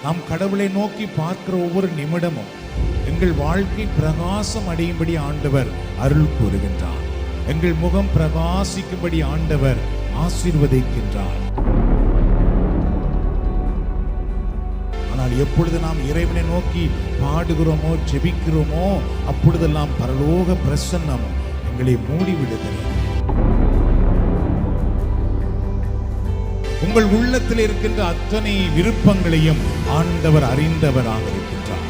நாம் கடவுளை நோக்கி பார்க்கிற ஒவ்வொரு நிமிடமும் எங்கள் வாழ்க்கை பிரகாசம் அடையும்படி ஆண்டவர் அருள் கூறுகின்றார். எங்கள் முகம் பிரகாசிக்கும்படி ஆண்டவர் ஆசீர்வதிக்கின்றார். ஆனால் எப்பொழுது நாம் இறைவனை நோக்கி பாடுகிறோமோ ஜெபிக்கிறோமோ அப்பொழுதெல்லாம் பரலோக பிரசன்னம் எங்களை மூடிவிடுகிறது. உங்கள் உள்ளத்தில் இருக்கின்ற அத்தனை விருப்பங்களையும் ஆண்டவர் அறிந்தவராக இருக்கின்றார்.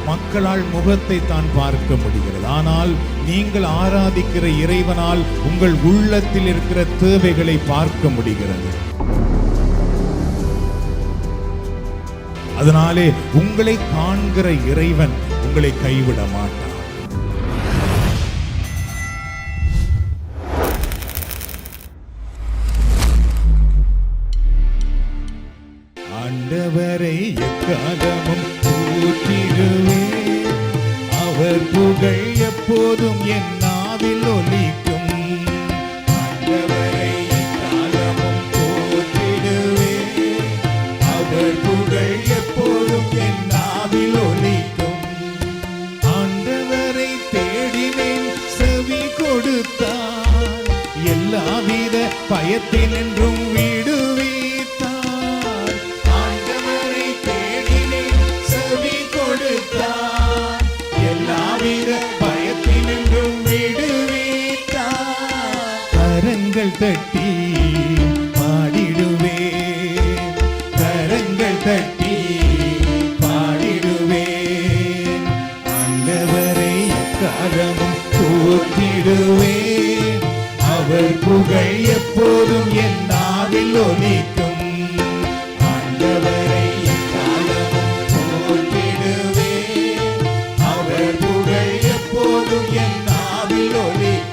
மக்களால் முகத்தை தான் பார்க்க முடிகிறது, ஆனால் நீங்கள் ஆராதிக்கிற இறைவனால் உங்கள் உள்ளத்தில் இருக்கிற தேவைகளை பார்க்க முடிகிறது. அதனாலே உங்களை காண்கிற இறைவன் உங்களை கைவிட மாட்டார். ஆண்டவரை எக்காலமும் போற்றிடுவேன், அவர் புகழ் எப்போதும் என் நாவில் ஒலிக்கும். ஆண்டவரை எக்காலமும் போற்றிடுவேன், அவர் புகழ் எப்போதும் என் நாவில் ஒலிக்கும். ஆண்டவரை தேடினேன், செவி கொடுத்தார், எல்லாவித பயத்தினின்றும் தட்டி பாடிடுவே, கரங்கள் தட்டி பாடிடுவே. ஆண்டவரை எக்காலமும் போற்றிடுவே, அவர் புகழ் எப்போதும் என் நாவில் ஒலிக்கும். ஆண்டவரை எக்காலமும் போற்றிடுவே, அவர் புகழ் எப்போதும் என் நாவில் ஒலிக்கும்.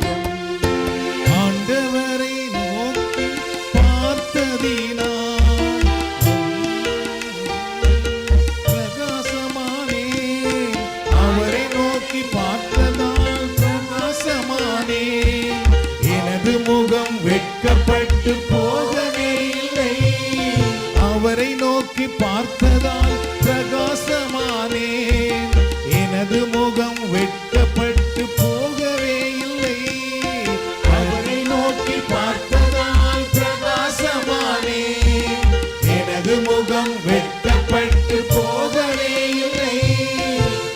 வெட்கப்பட்டு போகவே இல்லை, அவரை நோக்கி பார்த்ததால் பிரகாசமானேன். எனது முகம் வெட்கப்பட்டு போகவே இல்லை, அவரை நோக்கி பார்த்ததால் பிரகாசமானேன். எனது முகம் வெட்கப்பட்டு போகவே இல்லை,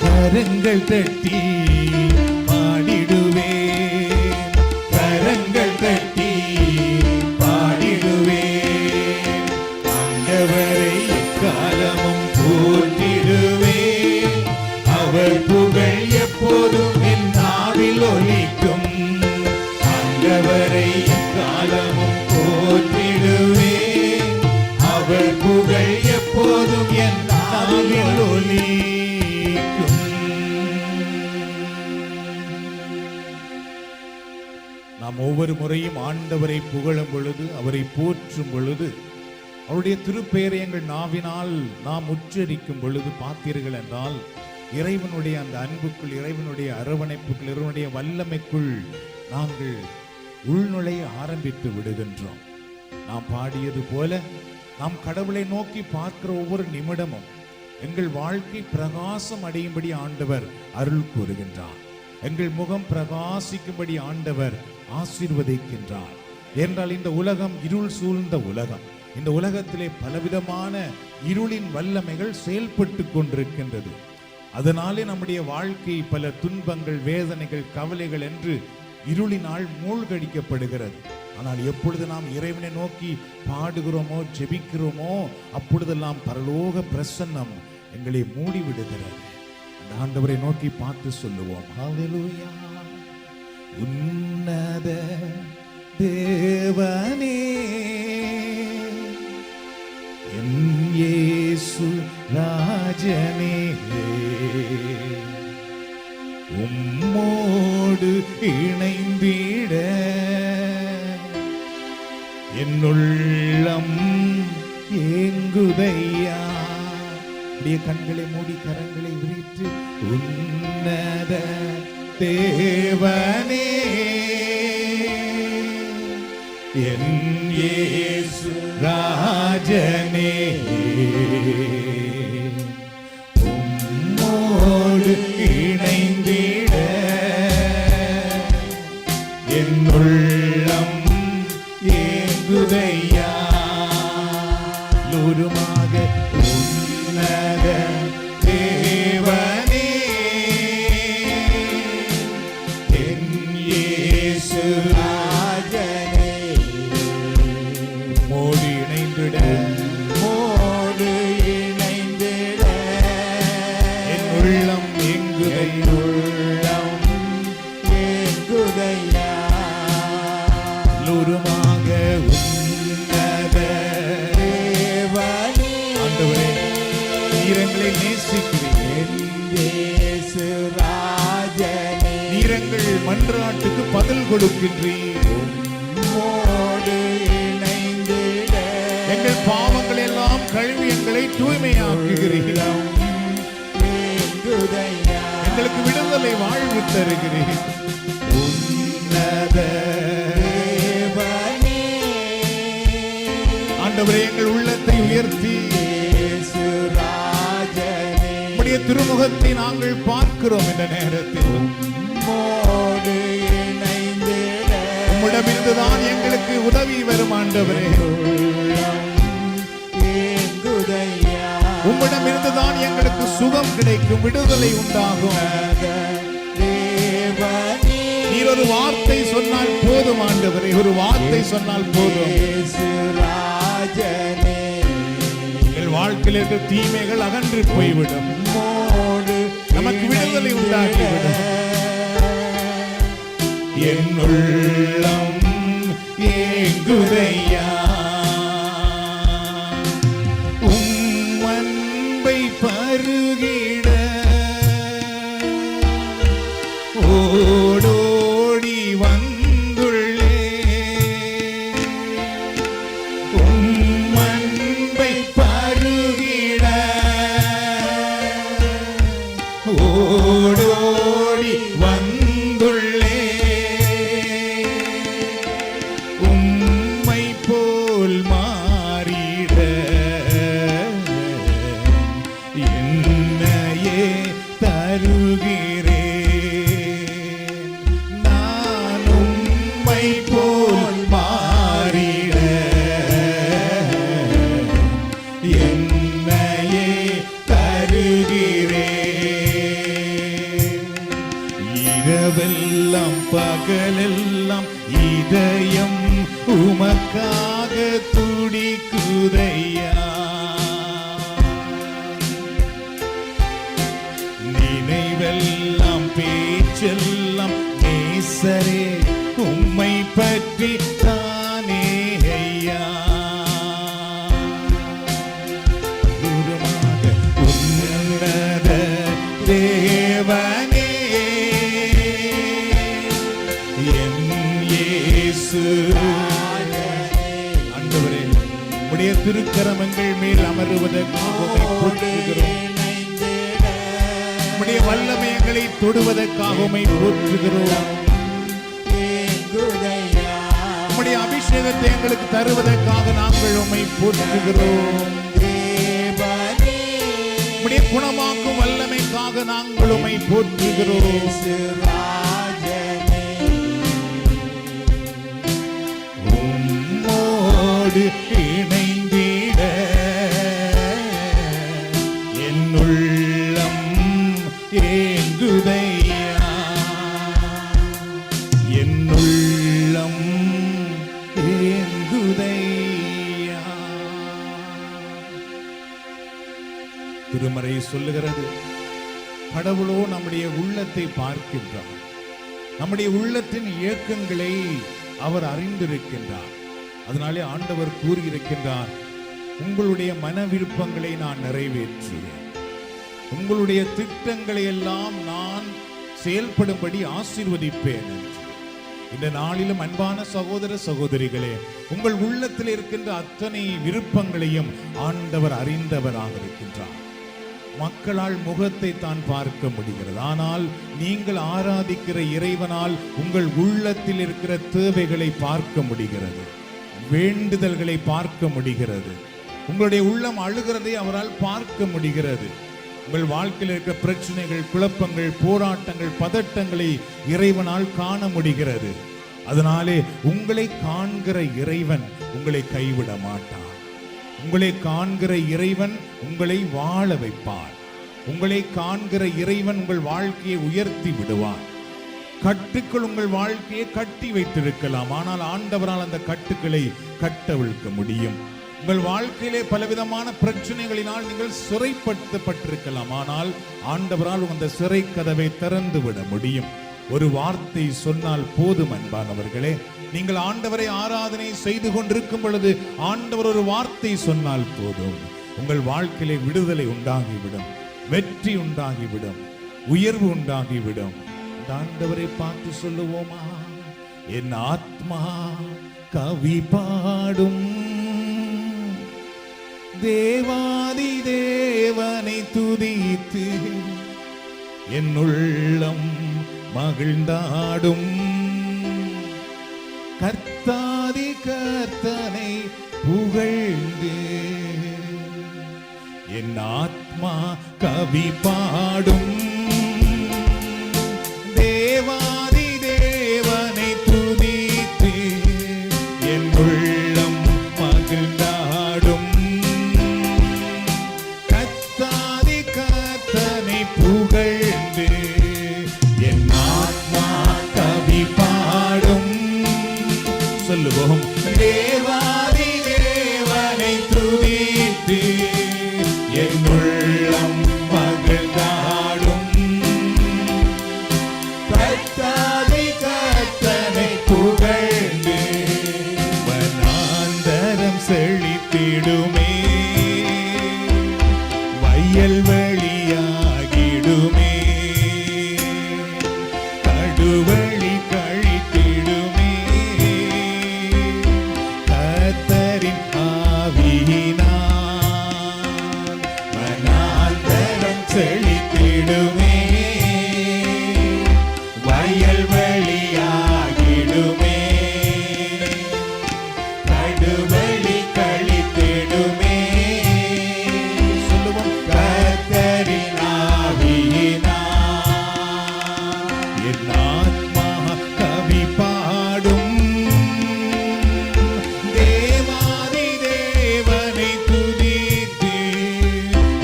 கரங்கள் தட்டி பாடிடுவேன், கரங்கள் தட்டி பாடிடுவேன். ஆண்டவரை எக்காலமும் போற்றிடுவேன், அவர் புகழ் எப்போதும் என் நாவில் ஒலிக்கும். ஆண்டவரை எக்காலமும் போற்றிடுவேன், அவர் புகழ் எப்போதும் என் நாவில் ஒலிக்கும். நாம் ஒவ்வொரு முறையும் ஆண்டவரை புகழும் பொழுது, அவரை போற்றும் பொழுது, அவருடைய திருப்பெயரை எங்கள் நாவினால் நாம் உச்சரிக்கும் பொழுது பார்த்தீர்கள் என்றால் இறைவனுடைய அந்த அன்புக்குள், இறைவனுடைய அரவணைப்புக்குள், இறைவனுடைய வல்லமைக்குள் நாங்கள் உள்நுழைய ஆரம்பித்து விடுகின்றோம். நாம் பாடியது போல நாம் கடவுளை நோக்கி பார்க்கிற ஒவ்வொரு நிமிடமும் எங்கள் வாழ்க்கை பிரகாசம் அடையும்படி ஆண்டவர் அருள் கூறுகின்றார். எங்கள் முகம் பிரகாசிக்கும்படி ஆண்டவர் ஆசீர்வதிக்கின்றார். என்றால் இந்த உலகம் இருள் சூழ்ந்த உலகம். இந்த உலகத்திலே பலவிதமான இருளின் வல்லமைகள் செயல்பட்டு கொண்டிருக்கின்றது. அதனாலே நம்முடைய வாழ்க்கை பல துன்பங்கள், வேதனைகள், கவலைகள் என்று இருளினால் மூழ்கடிக்கப்படுகிறது. ஆனால் எப்பொழுது நாம் இறைவனை நோக்கி பாடுகிறோமோ ஜெபிக்கிறோமோ அப்பொழுதெல்லாம் பரலோக பிரசன்னம் எங்களை மூடிவிடுகிறது. அந்த ஆண்டவரை நோக்கி பார்த்து சொல்லுவோம், ஹல்லேலூயா. உன்னத தேவனே, என் இயேசு ராஜனே, உம்மோடு இணைந்திட என்னுள்ளம் ஏங்குதையா. அப்படியே கண்களை மூடி கரங்களை விரித்து, உன்னத தேவனே, என் இயேசு ராஜனே, நீர் எங்களை நேசிக்கிறீர். நீர் எங்கள் மன்றாட்டுக்கு பதில் கொடுக்கின்றீர். எங்கள் பாவங்கள் எல்லாம் கழுவி எங்களை தூய்மையாக்குகிறீர்கள். எங்களுக்கு விடுதலை வாழ்வு தருகிறீர். ஆண்டவரே, எங்கள் உள்ளத்தை உயர்த்தி உம்முடைய திருமுகத்தை நாங்கள் பார்க்கிறோம். இந்த நேரத்தில் உம்மிடமிருந்துதான் எங்களுக்கு உதவி வரும். ஆண்டவரே, உம்மிடமிருந்துதான் எங்களுக்கு சுகம் கிடைக்கும், விடுதலை உண்டாகும். நீர் ஒரு வார்த்தை சொன்னால் போதும். ஆண்டவரே, ஒரு வார்த்தை சொன்னால் போதும். எங்கள் வாழ்க்கையில் இருக்கிற தீமைகள் அகன்று போய்விடும். நமக்கு விடுதலை உண்டாகிவிடும். என் உள்ளம் ஏங்குதையா உம் அன்பை பருகிட, ஓடோடி வந்துள்ளே உம் அன்பை பருகிட, ஓடோடி வந்துள்ளே உம்மை போல் மாறிட என்னையே தருகிறேன். நான் உம்மை போல் மாறிட என்னையே தருகிறேன். இரவெல்லாம் பகலெல்லாம் இதயம் உமக்காக துடிக்குதையா. நினைவெல்லாம் பேச்செல்லாம் நேசரே உம்மை பற்றி தானே ஐயா. குருமாக உன்னத தேவனே என் இயேசு. ஆண்டவரே, உம்முடைய திருக்கரமங்கள் மேல் அமருவதற்காக உம்மை போற்றுகிறோம். உம்முடைய வல்லமை எங்களை தொடுவதற்காக உம்மை போற்றுகிறோம். உம்முடைய அபிஷேகத்தை எங்களுக்கு தருவதற்காக நாங்கள் உம்மை போற்றுகிறோம். உம்முடைய குணமாக்கும் வல்லமைக்காக நாங்கள் உம்மை போற்றுகிறோம். உம்மோடு இணைந்திட என் உள்ளம் ஏங்குதையா. என் உள்ளம் ஏங்குதையா. திருமறை சொல்லுகிறது, கடவுளோ நம்முடைய உள்ளத்தை பார்க்கின்றார். நம்முடைய உள்ளத்தின் இயக்கங்களை அவர் அறிந்திருக்கின்றார். அதனாலே ஆண்டவர் கூறியிருக்கின்றார், உங்களுடைய மன விருப்பங்களை நான் நிறைவேற்றுவேன், உங்களுடைய திட்டங்களை எல்லாம் நான் செயல்படும்படி ஆசீர்வதிப்பேன் என்று. இந்த நாளிலும் அன்பான சகோதர சகோதரிகளே, உங்கள் உள்ளத்தில் இருக்கின்ற அத்தனை விருப்பங்களையும் ஆண்டவர் அறிந்தவராக இருக்கின்றார். மக்களால் முகத்தை தான் பார்க்க முடிகிறது, ஆனால் நீங்கள் ஆராதிக்கிற இறைவனால் உங்கள் உள்ளத்தில் இருக்கிற தேவைகளை பார்க்க முடிகிறது, வேண்டுதல்களை பார்க்க முடிகிறது. உங்களுடைய உள்ளம் அழுகிறதை அவரால் பார்க்க முடிகிறது. உங்கள் வாழ்க்கையில் இருக்கிற பிரச்சனைகள், குழப்பங்கள், போராட்டங்கள், பதட்டங்களை இறைவனால் காண முடிகிறது. அதனாலே உங்களை காண்கிற இறைவன் உங்களை கைவிட மாட்டார். உங்களை காண்கிற இறைவன் உங்களை வாழ வைப்பார். உங்களை காண்கிற இறைவன் உங்கள் வாழ்க்கையை உயர்த்தி விடுவார். கட்டுக்கள் உங்கள் வாழ்க்கையை கட்டி வைத்திருக்கலாம், ஆனால் ஆண்டவரால் அந்த கட்டுக்களை கட்டவிழ்க்க முடியும். உங்கள் வாழ்க்கையிலே பலவிதமான பிரச்சனைகளினால் நீங்கள் சிறைப்படுத்தப்பட்டிருக்கலாம், ஆனால் ஆண்டவரால் அந்த சிறை கதவை திறந்து விட முடியும். ஒரு வார்த்தை சொன்னால் போதும். அன்பானவர்களே, நீங்கள் ஆண்டவரை ஆராதனை செய்து கொண்டிருக்கும் பொழுது ஆண்டவர் ஒரு வார்த்தை சொன்னால் போதும். உங்கள் வாழ்க்கையிலே விடுதலை உண்டாகிவிடும், வெற்றி உண்டாகிவிடும், உயர்வு உண்டாகிவிடும். ஆண்டவரை பார்த்து சொல்லுவோமா? என் ஆத்மா கவி பாடும், தேவாதி தேவனை துதித்து என் உள்ளம் மகிழ்ந்தாடும். கர்த்தாதி கர்த்தனை புகழ்ந்து என் ஆத்மா கவி பாடும், தேவாதி தேவனை துதித்து என் உள்ளம் மகிழ்ந்தாடும். கர்த்தாதி கர்த்தனை புகழ்ந்து என் ஆத்மா கவி பாடும். சொல்லுவோம், தேவாதி தேவனை துதித்து என் உள்ளம் மகிழ்ந்தாடும். கர்த்தாதி கர்த்தனை புகழ்ந்து வனாந்தரம் செழித்திடுமே, வயல் வெளியாகிடுமே, கடுவழி கழித்திடுமே. கர்த்தரின் ஆவியினால் வனாந்தரம் செழித்திடுமே, வயல் வெளியாகிடுமே, கடுவழி கழித்திடுமே. சொல்லுவோம், கர்த்தரின் ஆவியினால் என் ஆத்மா கவி பாடும், தேவாதி தேவனை துதித்து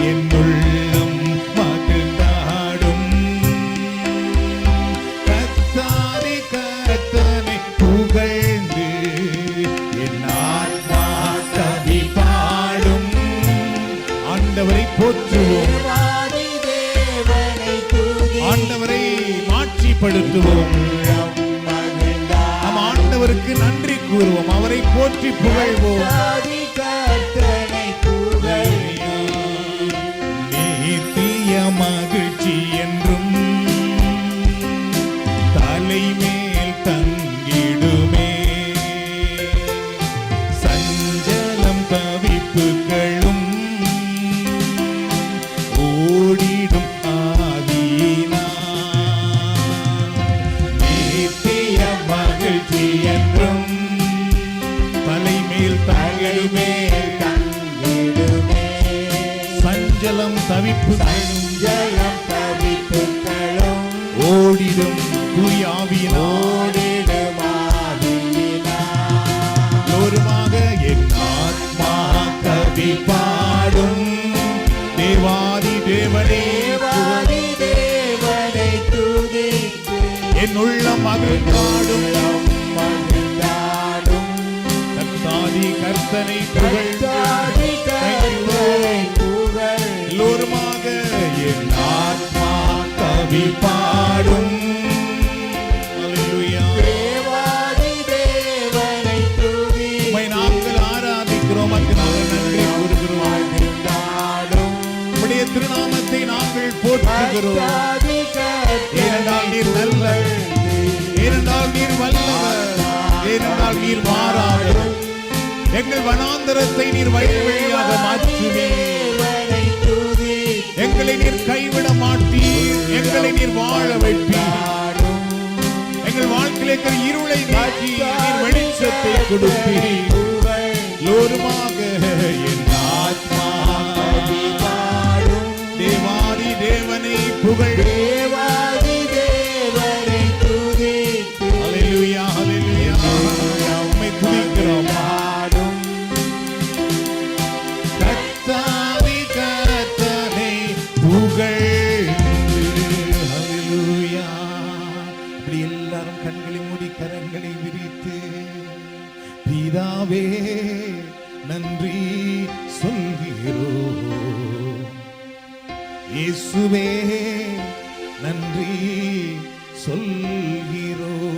என் உள்ளம் மகிழ்ந்தாடும். கர்த்தாதி கர்த்தனை புகழ்ந்து என் ஆத்மா கவி பாடும். ஆண்டவரை போற்றுவோம், ஆண்டவரை மாட்சிப்படுத்துவோம், நம் ஆண்டவருக்கு நன்றி கூறுவோம், அவரை போற்றி புகழ்வோம். நித்திய மகிழ்ச்சி என்றும் தலைமேல் தங்கிடுமே, சஞ்சலம் தவிப்புகளும் ஓடிடும் ஆவியினால். நித்திய மகிழ்ச்சி என்றும் தலைமேல் தங்கிடுமே, சஞ்சலம் தவிப்புகளும் ஓடிடும் தூய ஆவியினால். எல்லோருமாக என் ஆத்மா கவி பாடும், தேவாதி தேவனே என் உள்ளம் மகிழ்ந்தாடும். கர்த்தாதி கர்த்தனை புகழ்ந்து எல்லோருமாக என் ஆத்மா கவி பாடும். அல்லேலூயா. உம்மை நாங்கள் ஆராதிக்கிறோம், அதற்கு நாங்கள் நன்றி கூறுகிறோம். உம்முடைய திருநாமத்தை நாங்கள் போற்றுகிறோம். ஏனென்றால் நீர் நல்லவர், ஏனென்றால் நீர் வல்லவர், ஏனென்றால் நீர் மாறாதவர். எங்கள் வனாந்தரத்தை நீர் வயல்வெளியாக மாற்றுவீர், எங்களை நீர் கைவிட மாட்டீர், எங்களை நீர் வாழ வைப்பீர். எங்கள் வாழ்க்கையில் இருக்கிற இருளை நீக்கி நீர் வெளிச்சத்தை கொடுப்பீர். எல்லோருமாக என் ஆத்மா தேவாதி தேவனை புகழ். அல்லேலூயா, அல்லேலூயா. உம்மை துதிக்கிறோம். கர்த்தாதி கர்த்தனை புகழ்ந்து. அல்லேலூயா. அப்படி எல்லாரும் கண்களை மூடி கரங்களை விரித்து பிதாவே நன்றி சொல்கிறோம், இயேசுவே நன்றி சொல்கிறோம்.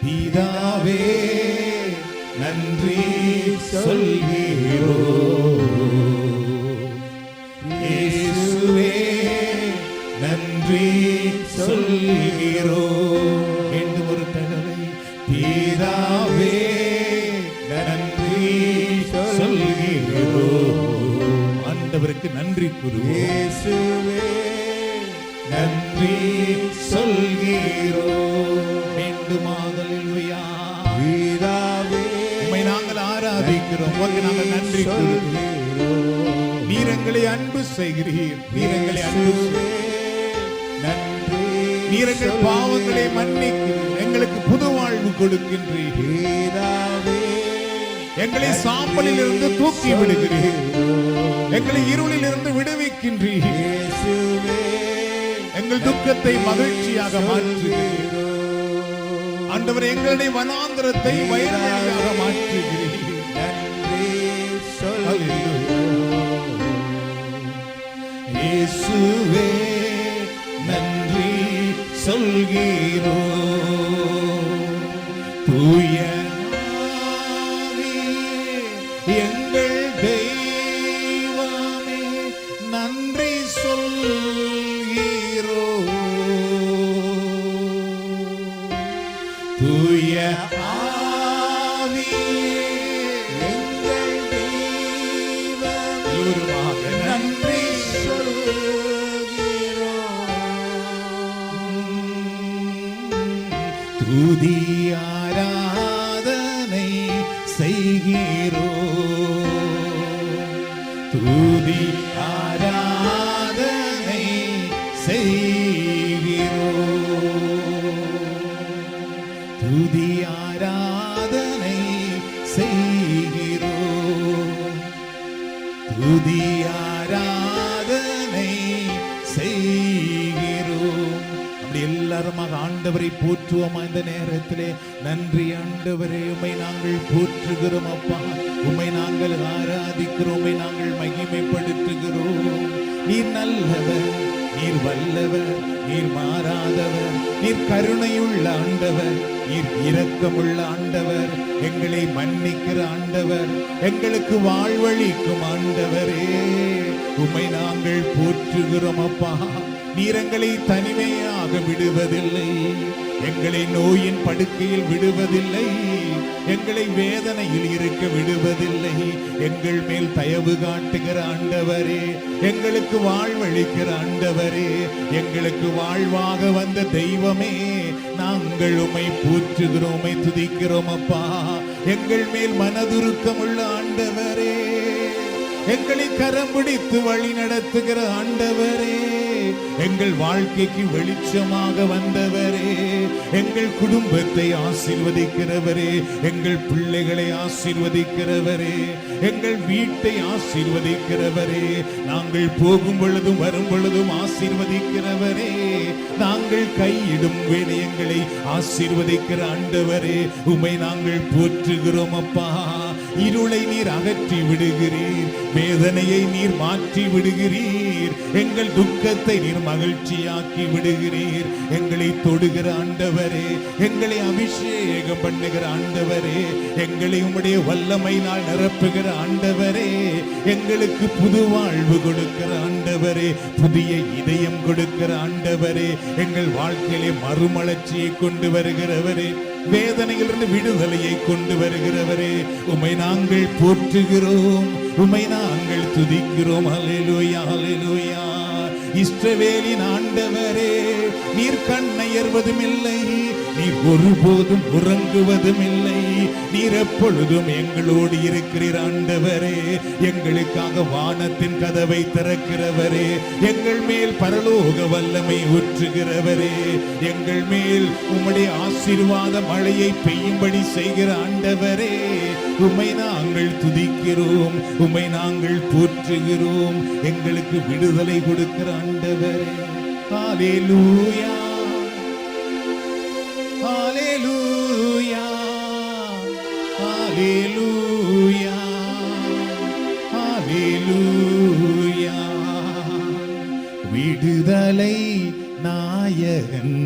பிதாவே நன்றி சொல்கிறோம். இயேசுவே நன்றி சொல்கிறோம். மீண்டும் ஒரு தடவை பிதாவே நன்றி சொல்கிறோம். ஆண்டவருக்கு நன்றி கூறுவோம். இயேசுவே நன்றி சொல்கிறோம். மீண்டும் ஹல்லேலூயா. பிதாவே உம்மை நாங்கள் ஆராதிக்கிறோம். உமக்கு நாங்கள் நன்றி கூறுகிறோம். நீர் எங்களை அன்பு செய்கிறீர். நீர் எங்களை அன்பு நன்றி. நீர் எங்கள் பாவங்களை மன்னிக்கிறீர். எங்களுக்கு புது வாழ்வு கொடுக்கின்றீர். எங்களை சாம்பலில் இருந்து தூக்கி விடுகிறீர். எங்களை இருளில் இருந்து விடுவிக்கின்றீர். எங்கள் துக்கத்தை மகிழ்ச்சியாக மாற்றுகிறீர். ஆண்டவரே, எங்களுடைய வனாந்தரத்தை வயல்வெளியாக மாற்றுகிறீர். இயேசுவே நன்றி சொல்கிறோம். தூய எங்கள் தெய்வமே நன்றி சொல்கிறோம். தூய ஆவியே எங்கள் தெய்வமே நன்றி சொல்கிறோம். துதி ஆராதனை செய்கிறோம். துதி ஆராதனை செய்கிறோம். துதி ஆராதனை செய்கிறோம். துதி ஆராதனை செய்கிறோம். அப்படி எல்லாருமாக ஆண்டவரை போற்றுவோமா? இந்த நேரத்திலே நன்றி ஆண்டவரே, உம்மை நாங்கள் போற்றுகிறோம் அப்பா. உம்மை நாங்கள் ஆராதிக்கிறோம். உம்மை நாங்கள் மகிமைப்படுத்துகிறோம். நீர் நல்லவர், நீர் வல்லவர், நீர் மாறாதவர், நீர் கருணையுள்ள ஆண்டவர், நீர் இரக்கமுள்ள ஆண்டவர், எங்களை மன்னிக்கிற ஆண்டவர், எங்களுக்கு வாழ்வழிக்கும் ஆண்டவரே, உம்மை நாங்கள் போற்றுகிறோம் அப்பா. நீர் எங்களை தனிமையாக விடுவதில்லை. எங்களை நோயின் படுக்கையில் விடுவதில்லை. எங்களை வேதனையில் இருக்க விடுவதில்லை. எங்கள் மேல் தயவு காட்டுகிற ஆண்டவரே, எங்களுக்கு வாழ்வழிக்கிற ஆண்டவரே, எங்களுக்கு வாழ்வாக வந்த தெய்வமே, நாங்கள் உம்மை போற்றுகிறோம், உம்மை துதிக்கிறோம் அப்பா. எங்கள் மேல் மனதுருக்கம் உள்ள ஆண்டவரே, எங்களை கரம் பிடித்து வழி நடத்துகிற ஆண்டவரே, எங்கள் வாழ்க்கைக்கு வெளிச்சமாக வந்தவரே, எங்கள் குடும்பத்தை ஆசீர்வதிக்கிறவரே, எங்கள் பிள்ளைகளை ஆசீர்வதிக்கிறவரே, எங்கள் வீட்டை ஆசீர்வதிக்கிறவரே, நாங்கள் போகும் பொழுதும் வரும் பொழுதும் ஆசீர்வதிக்கிறவரே, நாங்கள் கையிடும் வேலையங்களை ஆசீர்வதிக்கிற ஆண்டவரே, உம்மை நாங்கள் போற்றுகிறோம் அப்பா. இருளை நீர் அகற்றி விடுகிறீர். வேதனையை நீர் மாற்றி விடுகிறீர். எங்கள் துக்கத்தை நீர் மகிழ்ச்சியாக்கி விடுகிறீர். எங்களை தொடுகிற ஆண்டவரே, எங்களை அபிஷேகம் பண்ணுகிற ஆண்டவரே, எங்களை உம்முடைய வல்லமையினால் நிரப்புகிற ஆண்டவரே, எங்களுக்கு புது வாழ்வு கொடுக்கிற ஆண்டவரே, புதிய இதயம் கொடுக்கிற ஆண்டவரே, எங்கள் வாழ்க்கையிலே மறுமலர்ச்சியை கொண்டு வருகிறவரே, வேதனையிலிருந்து விடுதலையை கொண்டு வருகிறவரே, உம்மை நாங்கள் போற்றுகிறோம், உம்மை நாங்கள் துதிக்கிறோம். ஹல்லேலூயா, ஹல்லேலூயா. இஸ்ரவேலின் ஆண்டவரே, நீர் கண்ணயர்வதும் இல்லை, நீர் ஒருபோதும் உறங்குவதும் இல்லை, நீர் எப்பொழுதும் எங்களோடு இருக்கிறீர் ஆண்டவரே. எங்களுக்காக வானத்தின் கதவை திறக்கிறவரே, எங்கள் மேல் பரலோக வல்லமை ஊற்றுகிறவரே, எங்கள் மேல் உம்முடைய ஆசீர்வாத மழையை பெய்யும்படி செய்கிற ஆண்டவரே, உம்மை நாங்கள் துதிக்கிறோம், உம்மை நாங்கள் போற்றுகிறோம். எங்களுக்கு விடுதலை கொடுக்கிற ஆண்டவரே, ஹல்லேலூயா, ஹல்லேலூயா, ஹல்லேலூயா, ஹல்லேலூயா. விடுதலை நாயகன்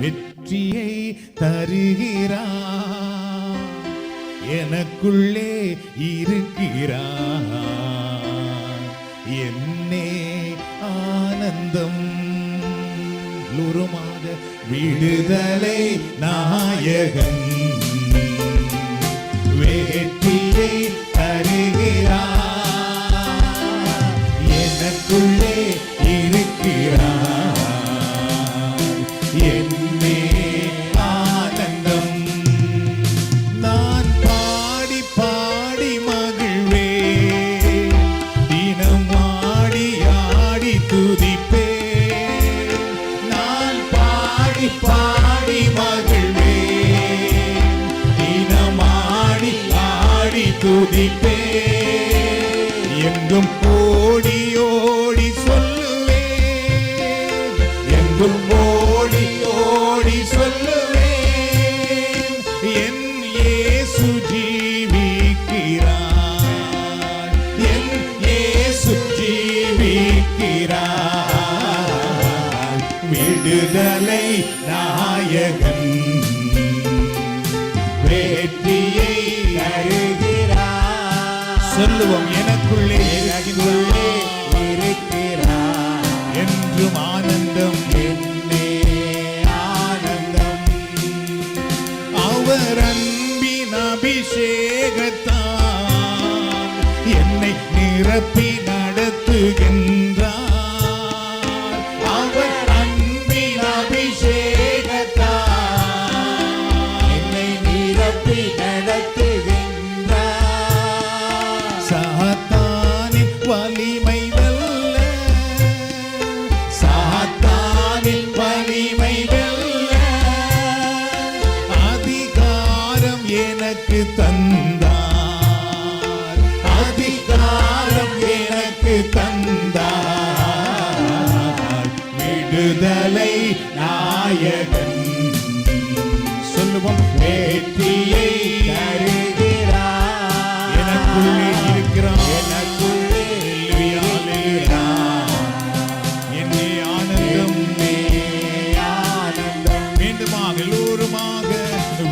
வெற்றியை தருகிறார். எனக்குள்ளே இருக்கிறார். என்னே ஆனந்தம். லூருமாக விடுதலை நாயகன் வெற்றியை தருகிறார். எனக்குள்ளே இருக்கிறார். என்னே ஆனந்தம். நான் பாடி பாடி மகிழ்வே, தினம் ஆடி ஆடி துதிப்பே. நான் பாடி பாடி மகிழ்வே, தினம் ஆடி ஆடி துதிப்பே. எங்கும் ஓடி ஓடி சொல்லுவேன், எங்கும் ஓடி ஓடி சொல்லுவேன், என் இயேசு ஜீவிக்கிறார். என் இயேசு ஜீவிக்கிறார். விடுதலை நாயகன் வெற்றியை தருகிறார். சொல்லுவோம், எனக்குள்ளே இருக்கிறார் என்றும் ஆனந்தம். என்னே ஆனந்தம். அவர் அன்பின் அபிஷேகத்தால் என்னை நிரப்பி நடத்துகின்றார். அவர் அன்பின் அபிஷேகத்தால் என்னை நிரப்பி நடத்துகின்றார். சாத்தானின் வலிமை வெல்ல, சாத்தானின் வலிமை வெல்ல அதிகாரம் எனக்கு தந்தார். அதிகாரம் எனக்கு தந்தார். விடுதலை நாயகன். சொல்லுவோம், வெற்றியை தருகிறார். எனக்குள்ளே இருக்கிறார். எனக்குள்ளே இருக்கிறார். என்னே ஆனந்தம். ஆனந்தம். மீண்டுமாக எல்லோருமாக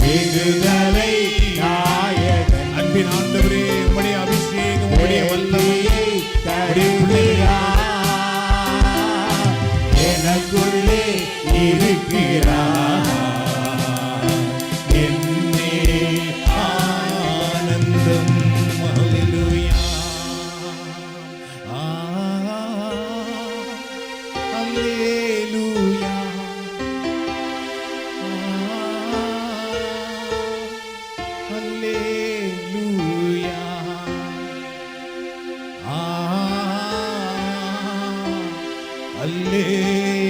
விடுதலை நாயகன். அன்பின் ஆண்டவரே, உம்முடைய அபிஷேகம், உம்முடைய வல்லமையை உம்முடைய பிள்ளைகளுக்கு எனக்குள்ளே இருக்கிறார். என்னே ஆனந்தம். ஹல்லேலூயா. ஹல்லேலூயா. ஹல்லேலூயா. ஹல்லேலூயா.